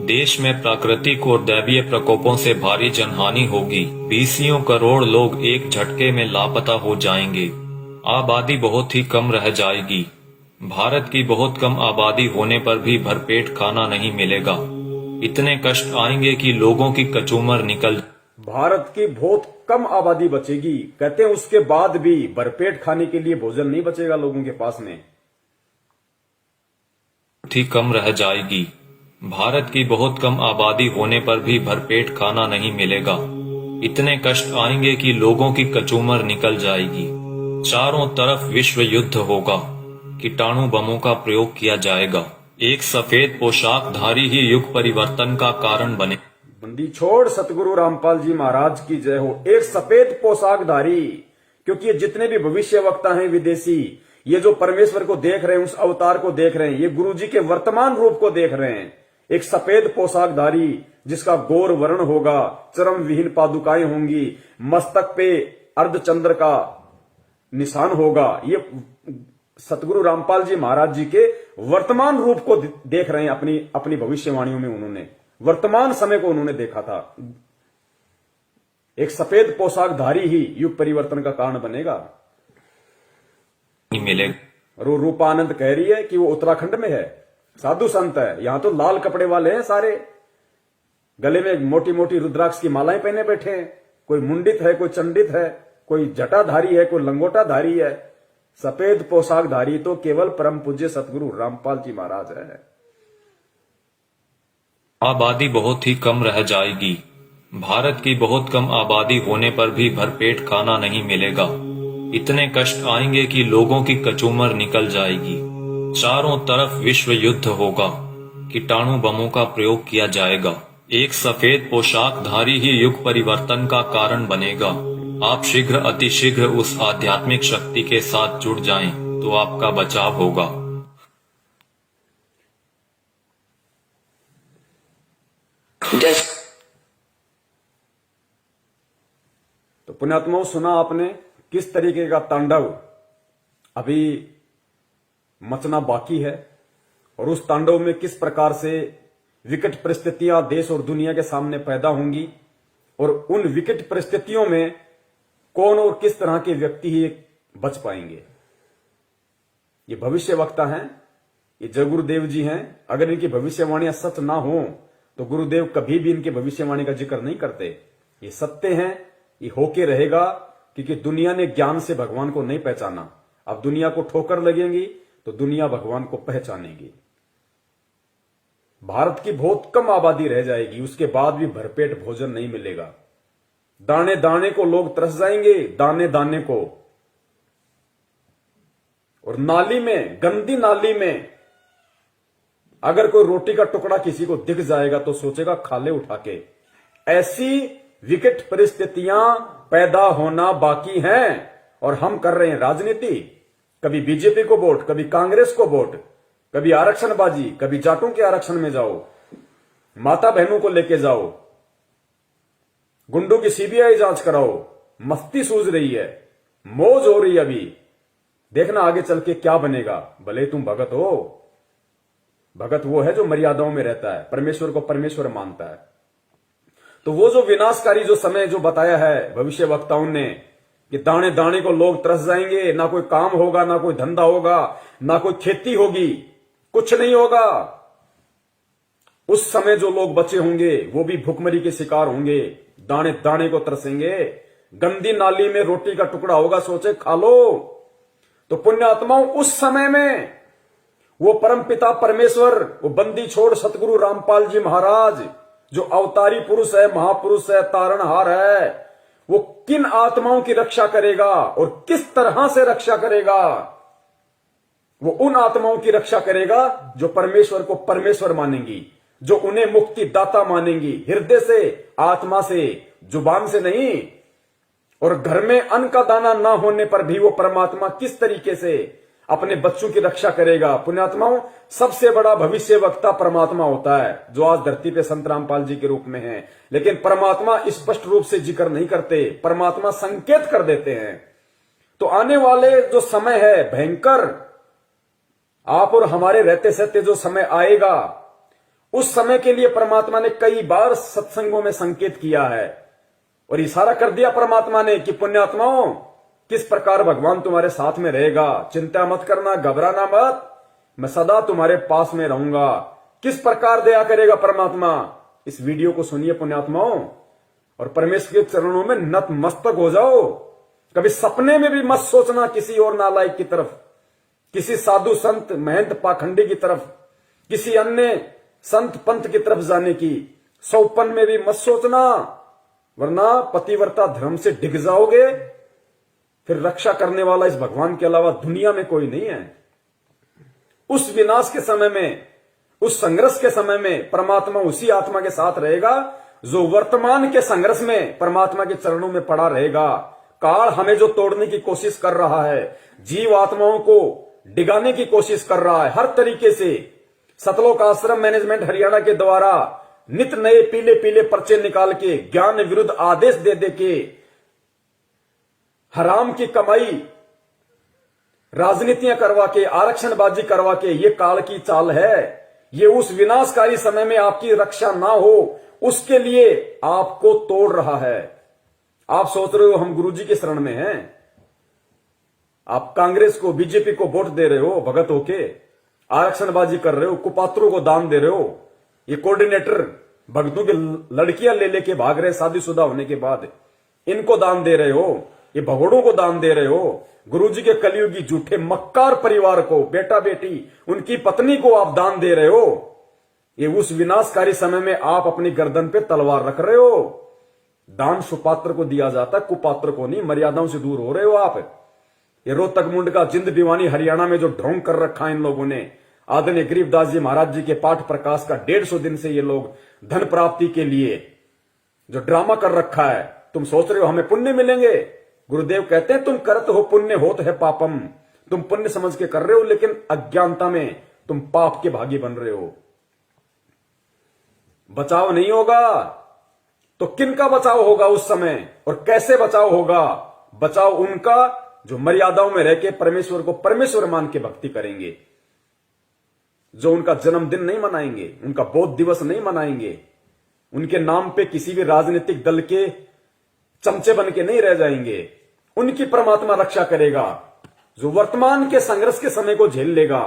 Speaker 3: देश में प्राकृतिक और दैवीय प्रकोपों से भारी जनहानि होगी, 20 करोड़ लोग एक झटके में लापता हो जाएंगे, आबादी बहुत ही कम रह जाएगी। भारत की बहुत कम आबादी होने पर भी भरपेट खाना नहीं मिलेगा। इतने कष्ट आएंगे कि लोगों की कचूमर निकल।
Speaker 2: भारत की बहुत कम आबादी बचेगी, कहते हैं उसके बाद भी भरपेट खाने के लिए भोजन नहीं बचेगा लोगों के पास में।
Speaker 3: ही कम रह जाएगी। भारत की बहुत कम आबादी होने पर भी भरपेट खाना नहीं मिलेगा। इतने कष्ट आएंगे कि लोगों की कचूमर निकल जाएगी। चारों तरफ विश्व युद्ध होगा, कीटाणु बमों का प्रयोग किया जाएगा। एक सफेद पोशाकधारी ही युग परिवर्तन का कारण बने।
Speaker 2: बंदी छोड़ सतगुरु रामपाल जी महाराज की जय हो। एक सफेद पोशाकधारी, क्योंकि ये जितने भी भविष्य वक्ता हैं विदेशी, ये जो परमेश्वर को देख रहे हैं, उस अवतार को देख रहे हैं, ये गुरु जी के वर्तमान रूप को देख रहे हैं। एक सफेद पोशाकधारी जिसका गौर वर्ण होगा, चरम विहीन पादुकाएं होंगी, मस्तक पे अर्धचंद्र का निशान होगा। ये सतगुरु रामपाल जी महाराज जी के वर्तमान रूप को देख रहे हैं। अपनी भविष्यवाणियों में उन्होंने वर्तमान समय को उन्होंने देखा था। एक सफेद पोशाकधारी ही युग परिवर्तन का कारण बनेगा।
Speaker 3: मिलेगा।
Speaker 2: रूपानंद कह रही है कि वो उत्तराखंड में है, साधु संत है। यहां तो लाल कपड़े वाले हैं सारे, गले में मोटी मोटी रुद्राक्ष की मालाएं पहने बैठे हैं। कोई मुंडित है, कोई चंडित है, कोई जटाधारी है, कोई लंगोटाधारी है। सफेद पोशाकधारी तो केवल परम पूज्य सतगुरु रामपाल जी महाराज है।
Speaker 3: आबादी बहुत ही कम रह जाएगी। भारत की बहुत कम आबादी होने पर भी भरपेट खाना नहीं मिलेगा। इतने कष्ट आएंगे कि लोगों की कचूमर निकल जाएगी। चारों तरफ विश्व युद्ध होगा, कीटाणु बमों का प्रयोग किया जाएगा। एक सफेद पोशाकधारी ही युग परिवर्तन का कारण बनेगा। आप शीघ्र अतिशीघ्र उस आध्यात्मिक शक्ति के साथ जुड़ जाएं तो आपका बचाव होगा।
Speaker 2: तो पुण्यात्माओं, सुना आपने किस तरीके का तांडव अभी मचना बाकी है और उस तांडव में किस प्रकार से विकट परिस्थितियां देश और दुनिया के सामने पैदा होंगी और उन विकट परिस्थितियों में कौन और किस तरह के व्यक्ति ही बच पाएंगे। ये भविष्य वक्ता हैं, ये जय गुरुदेव जी हैं। अगर इनकी भविष्यवाणियां सच ना हो तो गुरुदेव कभी भी इनकी भविष्यवाणी का जिक्र नहीं करते। ये सत्य हैं, ये होके रहेगा, क्योंकि दुनिया ने ज्ञान से भगवान को नहीं पहचाना। अब दुनिया को ठोकर लगेंगी तो दुनिया भगवान को पहचानेगी। भारत की बहुत कम आबादी रह जाएगी, उसके बाद भी भरपेट भोजन नहीं मिलेगा। दाने दाने को लोग तरस जाएंगे, दाने दाने को। और नाली में, गंदी नाली में अगर कोई रोटी का टुकड़ा किसी को दिख जाएगा तो सोचेगा खा ले उठा के। ऐसी विकट परिस्थितियां पैदा होना बाकी हैं और हम कर रहे हैं राजनीति। कभी बीजेपी को वोट, कभी कांग्रेस को वोट, कभी आरक्षणबाजी, कभी जाटों के आरक्षण में जाओ, माता बहनों को लेके जाओ, गुंडों की सीबीआई जांच कराओ। मस्ती सूझ रही है, मौज हो रही है। अभी देखना आगे चल के क्या बनेगा। भले तुम भगत हो, भगत वो है जो मर्यादाओं में रहता है, परमेश्वर को परमेश्वर मानता है। तो वो जो विनाशकारी जो समय जो बताया है भविष्य वक्ताओं ने कि दाने दाने को लोग तरस जाएंगे, ना कोई काम होगा, ना कोई धंधा होगा, ना कोई खेती होगी, कुछ नहीं होगा। उस समय जो लोग बचे होंगे वो भी भुखमरी के शिकार होंगे, दाने दाने को तरसेंगे। गंदी नाली में रोटी का टुकड़ा होगा, सोचे खा लो। तो पुण्यात्माओं, उस समय में वो परमपिता परमेश्वर, वो बंदी छोड़ सतगुरु रामपाल जी महाराज जो अवतारी पुरुष है, महापुरुष है, तारणहार है, वो किन आत्माओं की रक्षा करेगा और किस तरह से रक्षा करेगा। वो उन आत्माओं की रक्षा करेगा जो परमेश्वर को परमेश्वर मानेंगी, जो उन्हें मुक्ति दाता मानेंगी, हृदय से, आत्मा से, जुबान से नहीं। और घर में अन्न का दाना ना होने पर भी वो परमात्मा किस तरीके से अपने बच्चों की रक्षा करेगा। पुण्यात्माओं, सबसे बड़ा भविष्य वक्ता परमात्मा होता है, जो आज धरती पे संत रामपाल जी के रूप में है। लेकिन परमात्मा स्पष्ट रूप से जिक्र नहीं करते, परमात्मा संकेत कर देते हैं। तो आने वाले जो समय है भयंकर, आप और हमारे रहते सहते जो समय आएगा, उस समय के लिए परमात्मा ने कई बार सत्संगों में संकेत किया है और इशारा कर दिया परमात्मा ने कि पुण्यात्माओं, किस प्रकार भगवान तुम्हारे साथ में रहेगा, चिंता मत करना, घबराना मत, मैं सदा तुम्हारे पास में रहूंगा। किस प्रकार दया करेगा परमात्मा, इस वीडियो को सुनिए पुण्यात्माओं और परमेश्वर के चरणों में नतमस्तक हो जाओ। कभी सपने में भी मत सोचना किसी और नालायक की तरफ, किसी साधु संत महंत पाखंडी की तरफ, किसी अन्य संत पंथ की तरफ जाने की सौपन में भी मत सोचना, वरना पतिव्रता धर्म से डिग जाओगे। फिर रक्षा करने वाला इस भगवान के अलावा दुनिया में कोई नहीं है। उस विनाश के समय में, उस संघर्ष के समय में परमात्मा उसी आत्मा के साथ रहेगा जो वर्तमान के संघर्ष में परमात्मा के चरणों में पड़ा रहेगा। काल हमें जो तोड़ने की कोशिश कर रहा है, जीव आत्माओं को डिगाने की कोशिश कर रहा है हर तरीके से, सतलोक आश्रम मैनेजमेंट हरियाणा के द्वारा नित नए पीले पीले पर्चे निकाल के, ज्ञान विरुद्ध आदेश दे दे के, हराम की कमाई, राजनीतियां करवा के, आरक्षणबाजी करवा के, ये काल की चाल है। ये उस विनाशकारी समय में आपकी रक्षा ना हो उसके लिए आपको तोड़ रहा है। आप सोच रहे हो हम गुरुजी की शरण में हैं, आप कांग्रेस को, बीजेपी को वोट दे रहे हो भगत होके, आरक्षणबाजी कर रहे हो, कुपात्रों को दान दे रहे हो, ये कोऑर्डिनेटर भगतों की लड़कियां ले लेके भाग रहे शादीशुदा होने के बाद, इनको दान दे रहे हो, ये भगोड़ों को दान दे रहे हो, गुरुजी के कलियुगी झूठे मक्कार परिवार को, बेटा बेटी, उनकी पत्नी को आप दान दे रहे हो। ये उस विनाशकारी समय में आप अपनी गर्दन पे तलवार रख रहे हो। दान सुपात्र को दिया जाता है, कुपात्र को नहीं। मर्यादाओं से दूर हो रहे हो आप। ये रोहतक मुंड का जिंद भिवानी हरियाणा में जो ढोंग कर रखा है इन लोगों ने, आदरणीय गरीबदास जी महाराज जी के पाठ प्रकाश का 150 दिन से ये लोग धन प्राप्ति के लिए जो ड्रामा कर रखा है, तुम सोच रहे हो हमें पुण्य मिलेंगे। गुरुदेव कहते हैं तुम करत हो पुण्य होत है पापम, तुम पुण्य समझ के कर रहे हो लेकिन अज्ञानता में तुम पाप के भागी बन रहे हो। बचाव नहीं होगा तो किनका बचाव होगा उस समय, और कैसे बचाव होगा? बचाव उनका जो मर्यादाओं में रह के परमेश्वर को परमेश्वर मान के भक्ति करेंगे, जो उनका जन्मदिन नहीं मनाएंगे, उनका बौद्ध दिवस नहीं मनाएंगे, उनके नाम पे किसी भी राजनीतिक दल के चमचे बन के नहीं रह जाएंगे। उनकी परमात्मा रक्षा करेगा। जो वर्तमान के संघर्ष के समय को झेल लेगा।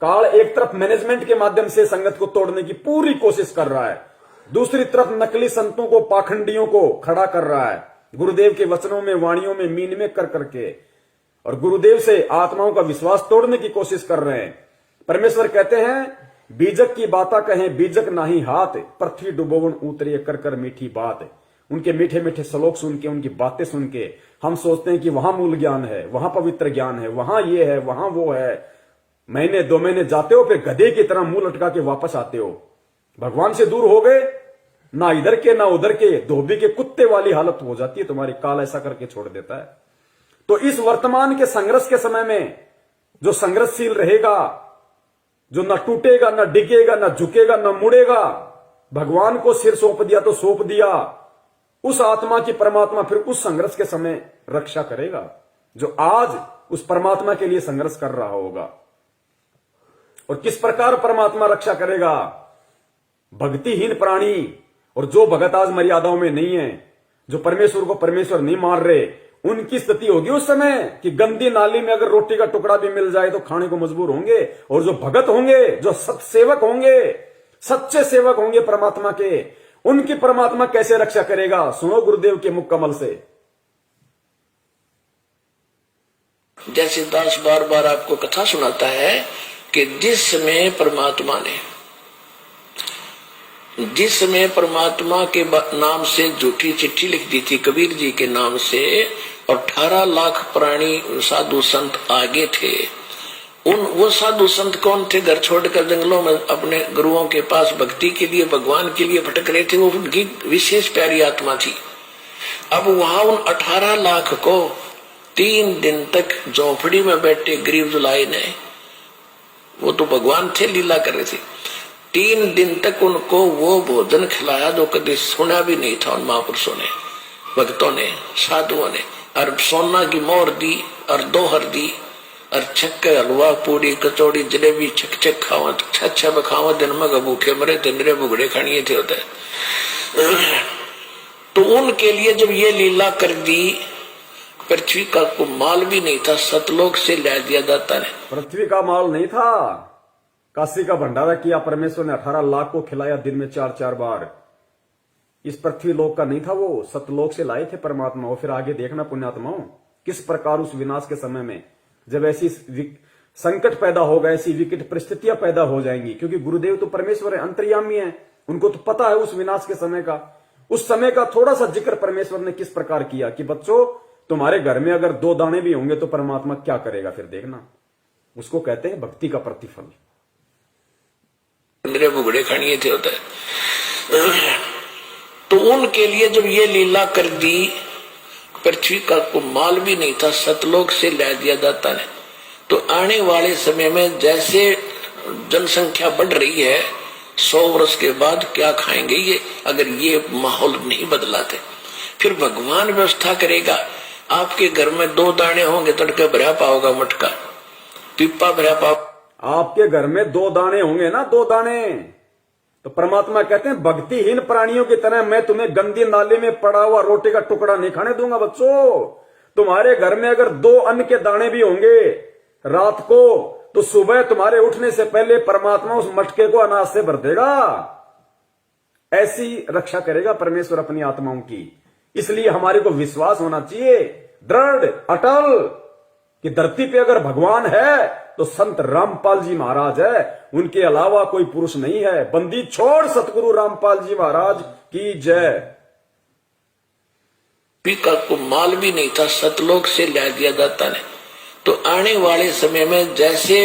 Speaker 2: काल एक तरफ मैनेजमेंट के माध्यम से संगत को तोड़ने की पूरी कोशिश कर रहा है, दूसरी तरफ नकली संतों को, पाखंडियों को खड़ा कर रहा है, गुरुदेव के वचनों में, वाणियों में मीन में कर करके, और गुरुदेव से आत्माओं का विश्वास तोड़ने की कोशिश कर रहे हैं। परमेश्वर कहते हैं बीजक की बाता कहें बीजक नाही हाथ, पृथ्वी डुबोवन उतरिए कर कर मीठी बात। उनके मीठे मीठे श्लोक सुन के, उनकी बातें सुन के हम सोचते हैं कि वहां मूल ज्ञान है, वहां पवित्र ज्ञान है, वहां ये है, वहां वो है। महीने 2 महीने जाते हो, फिर गधे की तरह मुंह लटका के वापस आते हो। भगवान से दूर हो गए, ना इधर के ना उधर के, धोबी के कुत्ते वाली हालत हो जाती है तुम्हारी। काल ऐसा करके छोड़ देता है। तो इस वर्तमान के संघर्ष के समय में जो संघर्षशील रहेगा, जो न टूटेगा, न डिगेगा, न झुकेगा, न मुड़ेगा, भगवान को सिर सौंप दिया तो सौंप दिया, उस आत्मा की परमात्मा फिर उस संघर्ष के समय रक्षा करेगा, जो आज उस परमात्मा के लिए संघर्ष कर रहा होगा। और किस प्रकार परमात्मा रक्षा करेगा? भक्तिहीन प्राणी और जो भगत आज मर्यादाओं में नहीं है, जो परमेश्वर को परमेश्वर नहीं मान रहे, उनकी स्थिति होगी उस समय कि गंदी नाली में अगर रोटी का टुकड़ा भी मिल जाए तो खाने को मजबूर होंगे। और जो भगत होंगे, जो सत्सेवक होंगे, सच्चे सेवक होंगे परमात्मा के, उनकी परमात्मा कैसे रक्षा करेगा? सुनो गुरुदेव के मुख कमल से।
Speaker 4: जैसे दास बार बार आपको कथा सुनाता है कि जिस समय परमात्मा के नाम से झूठी चिट्ठी लिख दी थी कबीर जी के नाम से, और 18 लाख प्राणी साधु संत आगे थे। वो साधु संत कौन थे? घर छोड़कर जंगलों में अपने गुरुओं के पास भक्ति के लिए, भगवान के लिए भटक रहे थे। वो उनकी विशेष प्यारी आत्मा थी। अब वहां उन 18 लाख को 3 दिन तक झोपड़ी में बैठे गरीब जुलाई ने, वो तो भगवान थे, लीला कर रहे थे, 3 दिन तक उनको वो भोजन खिलाया जो कभी सुना भी नहीं था उन महापुरुषों ने, भक्तों ने, साधुओं ने। और सोना की मोहर दी और दोहर दी, और छक्के हलवा पूरी कचौड़ी जलेबी छक छक खावा, छा बखावा, दिन में भूखे मरे तिंदरे बुगड़े खानिए थे होते। तो उनके लिए जब ये लीला कर दी, पृथ्वी का को माल भी नहीं था, सतलोक से ला दिया जाता है।
Speaker 2: पृथ्वी का माल नहीं था, काशी का भंडारा किया परमेश्वर ने, 18 लाख को खिलाया दिन में 4-4 बार। इस पृथ्वी लोक का नहीं था, वो सतलोक से लाए थे परमात्मा। और फिर आगे देखना पुण्यात्माओं, किस प्रकार उस विनाश के समय में जब ऐसी संकट पैदा होगा, ऐसी विकट परिस्थितियां पैदा हो जाएंगी, क्योंकि गुरुदेव तो परमेश्वर है, अंतर्यामी है, उनको तो पता है उस विनाश के समय का। उस समय का थोड़ा सा जिक्र परमेश्वर ने किस प्रकार किया कि बच्चों, तुम्हारे घर में अगर 2 दाने भी होंगे तो परमात्मा क्या करेगा, फिर देखना। उसको कहते हैं भक्ति का प्रतिफल।
Speaker 4: मेरे बुगड़े खानिए थे होता है। तो उनके लिए जब ये लीला कर दी, पृथ्वी का को माल भी नहीं था, सतलोक से ला दिया जाता है। तो आने वाले समय में जैसे जनसंख्या बढ़ रही है, 100 वर्ष के बाद क्या खाएंगे ये, अगर ये माहौल नहीं बदलाते? फिर भगवान व्यवस्था करेगा। आपके घर में 2 दाने होंगे, तड़के भरा पाओगा मटका, पिप्पा भरा पाओ।
Speaker 2: आपके घर में 2 दाने होंगे ना, 2 दाने, तो परमात्मा कहते हैं भक्तिहीन प्राणियों की तरह मैं तुम्हें गंदी नाली में पड़ा हुआ रोटी का टुकड़ा नहीं खाने दूंगा। बच्चों, तुम्हारे घर में अगर 2 अन्न के दाने भी होंगे रात को, तो सुबह तुम्हारे उठने से पहले परमात्मा उस मटके को अनाज से भर देगा। ऐसी रक्षा करेगा परमेश्वर अपनी आत्माओं की। इसलिए हमारे को विश्वास होना चाहिए दृढ़, अटल, कि धरती पे अगर भगवान है तो संत रामपाल जी महाराज है, उनके अलावा कोई पुरुष नहीं है। बंदी छोड़ सतगुरु रामपाल जी महाराज की जय।
Speaker 4: पिका को माल भी नहीं था, सतलोक से ला दिया जाता है। तो आने वाले समय में जैसे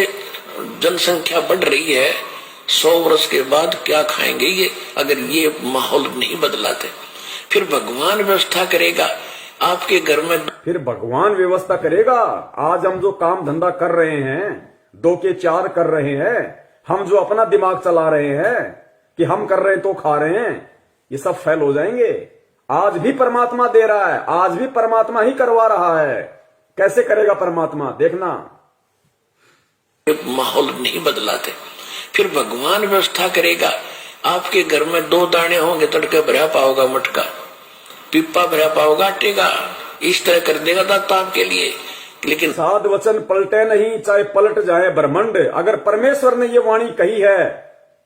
Speaker 4: जनसंख्या बढ़ रही है, 100 वर्ष के बाद क्या खाएंगे ये, अगर ये माहौल नहीं बदलाते? फिर भगवान व्यवस्था करेगा। आपके घर में
Speaker 2: फिर भगवान व्यवस्था करेगा। आज हम जो काम धंधा कर रहे हैं, 2 के 4 कर रहे हैं, हम जो अपना दिमाग चला रहे हैं कि हम कर रहे हैं तो खा रहे हैं, ये सब फेल हो जाएंगे। आज भी परमात्मा दे रहा है, आज भी परमात्मा ही करवा रहा है। कैसे करेगा परमात्मा, देखना।
Speaker 4: माहौल नहीं बदलाते, फिर भगवान व्यवस्था करेगा। आपके घर में 2 दाने होंगे, तड़के भरा पाओगा मटका, पिप्पा भरा पाओगा आटे का, इस तरह कर देगा दाता आपके लिए। लेकिन
Speaker 2: साध वचन पलटे नहीं, चाहे पलट जाए ब्रह्मांड। अगर परमेश्वर ने ये वाणी कही है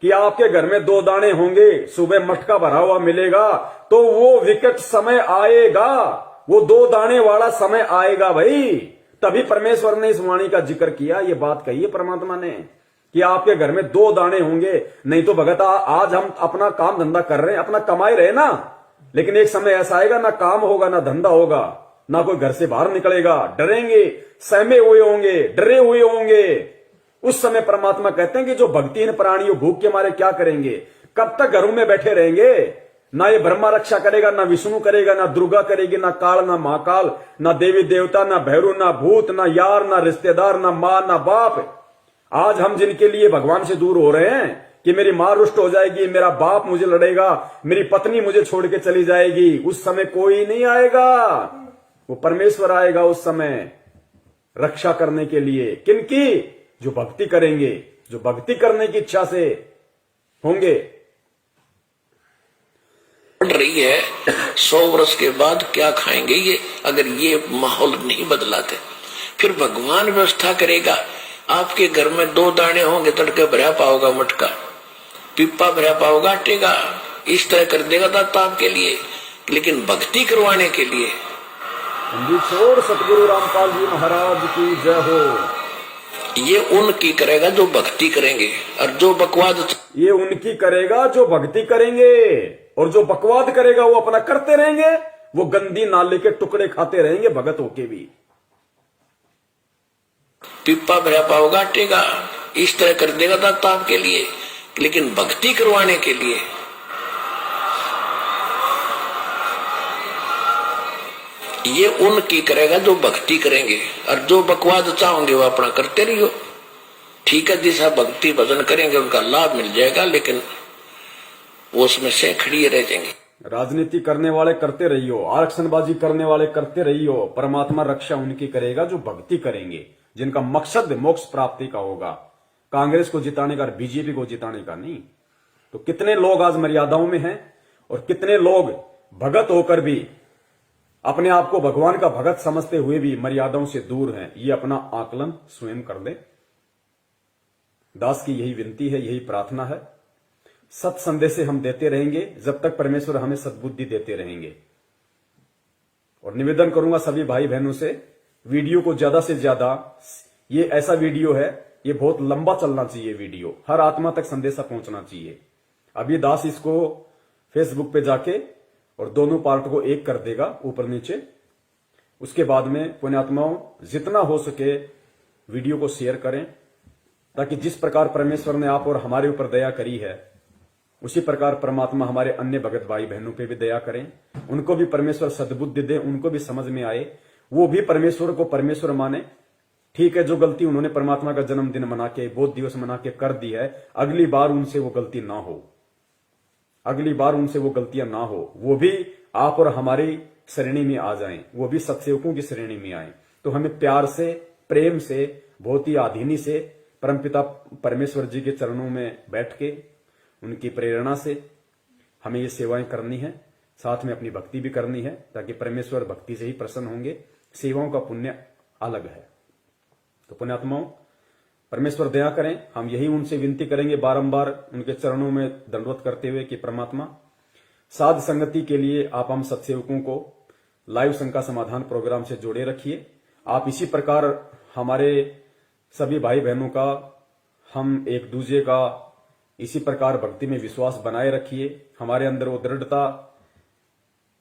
Speaker 2: कि आपके घर में 2 दाने होंगे, सुबह मटका भरा हुआ मिलेगा, तो वो विकट समय आएगा, वो 2 दाने वाला समय आएगा भाई। तभी परमेश्वर ने इस वाणी का जिक्र किया, ये बात कही है परमात्मा ने कि आपके घर में 2 दाने होंगे। नहीं तो भगत आज हम अपना काम धंधा कर रहे हैं, अपना कमाई रहे ना, लेकिन एक समय ऐसा आएगा ना काम होगा, ना धंधा होगा, ना कोई घर से बाहर निकलेगा, डरेंगे, सहमे हुए होंगे, डरे हुए होंगे। उस समय परमात्मा कहते हैं कि जो भक्तिहीन प्राणी भूख के मारे क्या करेंगे, कब तक घरों में बैठे रहेंगे। ना ये ब्रह्मा रक्षा करेगा, ना विष्णु करेगा, ना दुर्गा करेगी, ना काल, ना महाकाल, ना देवी देवता, ना भैरू, ना भूत, ना यार, ना रिश्तेदार, ना मां, ना बाप। आज हम जिनके लिए भगवान से दूर हो रहे हैं कि मेरी मां रुष्ट हो जाएगी, मेरा बाप मुझे लड़ेगा, मेरी पत्नी मुझे छोड़ के चली जाएगी, उस समय कोई नहीं आएगा, वो परमेश्वर आएगा उस समय रक्षा करने के लिए। किनकी? जो भक्ति करेंगे, जो भक्ति करने की इच्छा से होंगे।
Speaker 4: बढ़ रही है, 100 वर्ष के बाद क्या खाएंगे ये, अगर ये माहौल नहीं बदलाते। फिर भगवान व्यवस्था करेगा। आपके घर में 2 दाने होंगे, तड़के भरा पाओगा मटका, पिप्पा भरा पाओगा आटे का, इस तरह कर देगा दाता आपके लिए। लेकिन भक्ति करवाने के लिए
Speaker 2: छोड़ सतगुरु रामपाल जी महाराज की जय हो।
Speaker 4: ये उनकी करेगा जो भक्ति करेंगे, और जो बकवाद
Speaker 2: ये उनकी करेगा जो भक्ति करेंगे, और जो बकवाद करेगा वो अपना करते रहेंगे, वो गंदी नाले के टुकड़े खाते रहेंगे भगत होके भी।
Speaker 4: पिप्पा भरा पाओगा आटे का, इस तरह कर देगा दाता आपके लिए। लेकिन भक्ति करवाने के लिए ये उनकी करेगा जो भक्ति करेंगे, और जो बकवाद चाहोगे वो अपना करते रहियो। ठीक है, जिसा भक्ति भजन करेंगे उनका लाभ मिल जाएगा, लेकिन वो उसमें से खड़ी रह जाएंगे।
Speaker 2: राजनीति करने वाले करते रहियो, आरक्षणबाजी करने वाले करते रहियो, परमात्मा रक्षा उनकी करेगा जो भक्ति करेंगे, जिनका मकसद मोक्ष प्राप्ति का होगा, कांग्रेस को जिताने का और बीजेपी को जिताने का नहीं। तो कितने लोग आज मर्यादाओं में हैं, और कितने लोग भगत होकर भी अपने आप को भगवान का भगत समझते हुए भी मर्यादाओं से दूर हैं। ये अपना आकलन स्वयं कर ले। दास की यही विनती है, यही प्रार्थना है। सत संदेश हम देते रहेंगे जब तक परमेश्वर हमें सद्बुद्धि देते रहेंगे। और निवेदन करूंगा सभी भाई बहनों से, वीडियो को ज्यादा से ज्यादा, ये ऐसा वीडियो है, ये बहुत लंबा चलना चाहिए वीडियो, हर आत्मा तक संदेशा पहुंचना चाहिए। अभी दास इसको फेसबुक पे जाके और दोनों पार्ट को एक कर देगा ऊपर नीचे। उसके बाद में पुण्यात्माओं जितना हो सके वीडियो को शेयर करें, ताकि जिस प्रकार परमेश्वर ने आप और हमारे ऊपर दया करी है, उसी प्रकार परमात्मा हमारे अन्य भगत भाई बहनों पे भी दया करें, उनको भी परमेश्वर सद्बुद्धि दे, उनको भी समझ में आए, वो भी परमेश्वर को परमेश्वर माने। ठीक है, जो गलती उन्होंने परमात्मा का जन्मदिन मना के, बोध दिवस मना के कर दी है, अगली बार उनसे वो गलती ना हो, अगली बार उनसे वो गलतियां ना हो, वो भी आप और हमारी श्रेणी में आ जाएं, वो भी सत्सेवकों की श्रेणी में आए। तो हमें प्यार से, प्रेम से, बहुत ही आधीनी से परमपिता परमेश्वर जी के चरणों में बैठ के उनकी प्रेरणा से हमें ये सेवाएं करनी है, साथ में अपनी भक्ति भी करनी है, ताकि परमेश्वर भक्ति से ही प्रसन्न होंगे। सेवाओं का पुण्य अलग है। तो पुण्यात्माओं, परमेश्वर दया करें, हम यही उनसे विनती करेंगे बारंबार उनके चरणों में दंडवत करते हुए कि परमात्मा साध संगति के लिए आप हम सत्सेवकों को लाइव शंका समाधान प्रोग्राम से जोड़े रखिए। आप इसी प्रकार हमारे सभी भाई बहनों का, हम एक दूसरे का इसी प्रकार भक्ति में विश्वास बनाए रखिए। हमारे अंदर वो दृढ़ता,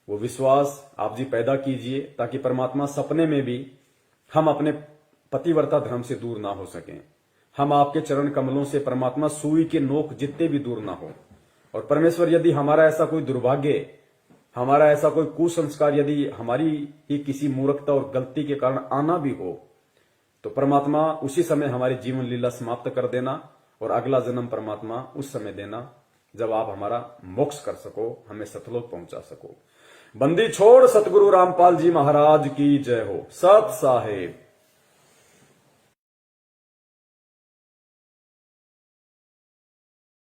Speaker 2: वो विश्वास आप जी पैदा कीजिए, ताकि परमात्मा सपने में भी हम अपने पतिव्रता धर्म से दूर ना हो सकें। हम आपके चरण कमलों से परमात्मा सुई के नोक जितने भी दूर ना हो। और परमेश्वर यदि हमारा ऐसा कोई दुर्भाग्य हमारा ऐसा कोई कुसंस्कार यदि हमारी ही किसी मूर्खता और गलती के कारण आना भी हो तो परमात्मा उसी समय हमारी जीवन लीला समाप्त कर देना और अगला जन्म परमात्मा उस समय देना जब आप हमारा मोक्ष कर सको, हमें सतलोक पहुंचा सको। बंदी छोड़ सतगुरु रामपाल जी महाराज की जय हो। सत साहेब।